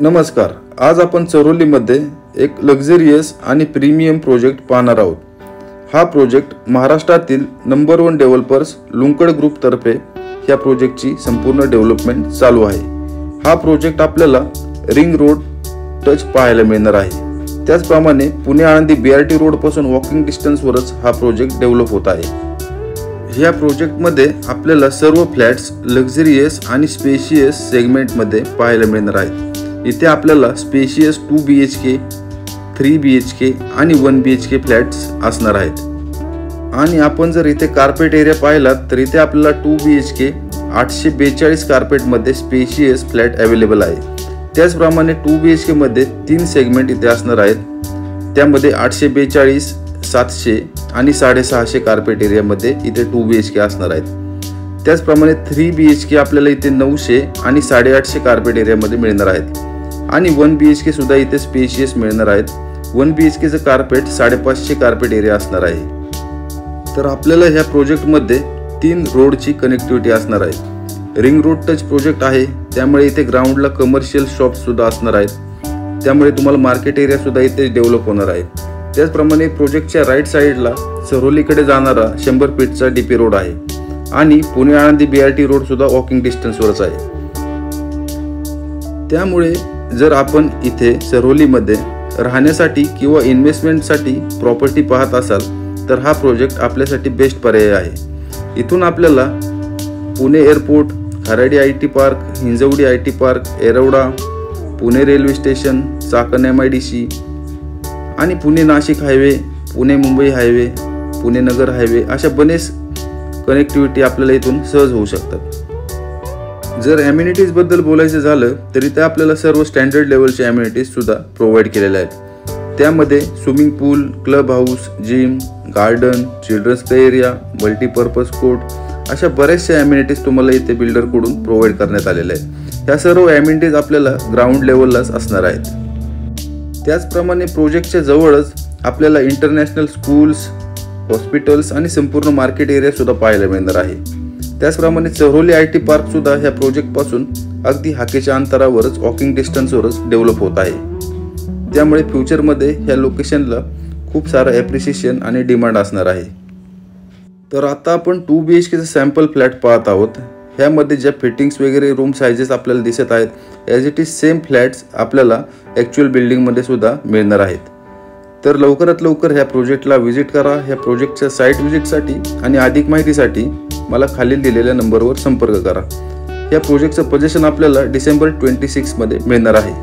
नमस्कार। आज आपण चरोलीमध्ये एक लक्झरियस आणि प्रीमियम प्रोजेक्ट पाहणार आहोत। हा प्रोजेक्ट महाराष्ट्रातील नंबर 1 डेव्हलपर्स लुंकड ग्रुप तर्फे ह्या प्रोजेक्टची संपूर्ण डेव्हलपमेंट चालू आहे। हा प्रोजेक्ट आपल्याला रिंग रोड टच पाहायला मिळणार आहे। त्याचप्रमाणे पुणे आळंदी BRT रोड पासून वॉकिंग डिस्टन्सवरच हा प्रोजेक्ट डेव्हलप होत आहे। ह्या प्रोजेक्टमध्ये आपल्याला सर्व फ्लॅट्स लक्झरियस आणि स्पेशियस सेगमेंटमध्ये पाहायला मिळणार आहेत। इथे आपल्याला स्पेशियस 2 BHK, 3 BHK आणि 1 BHK फ्लॅट्स असणार आहेत। आणि आपण जर इथे कार्पेट एरिया पाहिलात तर इथे आपल्याला 2 BHK 842 कार्पेटमध्ये स्पेशियस फ्लॅट अवेलेबल आहे। त्याचप्रमाणे 2 BHK मध्ये 3 सेगमेंट इथे असणार आहेत। त्यामध्ये 842, 700 आणि 650 कार्पेट एरियामध्ये इथे 2 BHK असणार आहेत। त्याचप्रमाणे 3 BHK आपल्याला इथे 900 आणि 850 कार्पेट एरियामध्ये मिळणार आहेत। आणि 1 BHK सुद्धा इथे स्पेशियस मिळणार आहेत। 1 BHK चं कार्पेट 550 कार्पेट एरिया असणार आहे। तर आपल्याला ह्या प्रोजेक्टमध्ये 3 रोडची कनेक्टिव्हिटी असणार आहे। रिंग रोड टच प्रोजेक्ट आहे, त्यामुळे इथे ग्राउंडला कमर्शियल शॉप सुद्धा असणार आहेत। त्यामुळे तुम्हाला मार्केट एरिया सुद्धा इथे डेव्हलप होणार आहे। त्याचप्रमाणे प्रोजेक्टच्या राईट साईडला सरोलीकडे जाणारा 100 फीटचा DP रोड आहे आणि पुणे आळंदी BRT रोड सुद्धा वॉकिंग डिस्टन्सवरच आहे। त्यामुळे जर आपण इथे सरोलीमध्ये राहण्यासाठी किंवा इन्व्हेस्टमेंटसाठी प्रॉपर्टी पाहत असाल तर हा प्रोजेक्ट आपल्यासाठी बेस्ट पर्याय आहे। इथून आपल्याला Pune airport, Kharadi IT park, Hinjawadi IT park, Yerwada, Pune railway station, Chakan MIDC आणि Pune Nashik highway, Pune Mumbai highway, Pune Nagar highway अशा बरेच कनेक्टिव्हिटी आपल्याला इथून सहज होऊ शकतात। जर ॲम्युनिटीज बद्दल बोलायचं झालं तर इथे आपल्याला सर्व स्टँडर्ड लेवलचे ॲम्युनिटीज सुद्धा प्रोव्हाइड केलेले आहेत। त्यामध्ये swimming pool, club house, gym, garden, children's play area, multipurpose court अशा बऱ्याचशा ॲम्युनिटीज तुम्हाला इथे बिल्डरकडून प्रोव्हाइड करण्यात आलेल्या आहेत। ह्या सर्व ॲम्युनिटीज आपल्याला ग्राउंड लेवललाच असणार आहेत। त्याचप्रमाणे प्रोजेक्टच्या जवळच आपल्याला इंटरनॅशनल स्कूल्स, हॉस्पिटल्स आणि संपूर्ण मार्केट एरिया सुद्धा पाहायला मिळणार आहे। त्याचप्रमाणे चरोली IT पार्क सुद्धा ह्या प्रोजेक्टपासून अगदी हाकेच्या अंतरावरच वॉकिंग डिस्टन्सवरच डेव्हलप होत आहे। त्यामुळे फ्युचरमध्ये ह्या लोकेशनला खूप सारं ॲप्रिशिएशन आणि डिमांड असणार आहे। तर आता आपण 2 BHKचा सॅम्पल फ्लॅट पाहत आहोत। ह्यामध्ये ज्या फिटिंग्स वगैरे रूम साइजेस आपल्याला दिसत आहेत as it is same flats आपल्याला ॲक्च्युअल बिल्डिंगमध्ये सुद्धा मिळणार आहेत। तर लवकरात लवकर ह्या प्रोजेक्टला व्हिजिट करा। ह्या प्रोजेक्टच्या साईट व्हिजिटसाठी आणि अधिक माहितीसाठी मला खालील दिलेल्या नंबरवर संपर्क करा। या प्रोजेक्टचं पोझिशन आपल्याला डिसेंबर 26 मध्ये मिळणार आहे।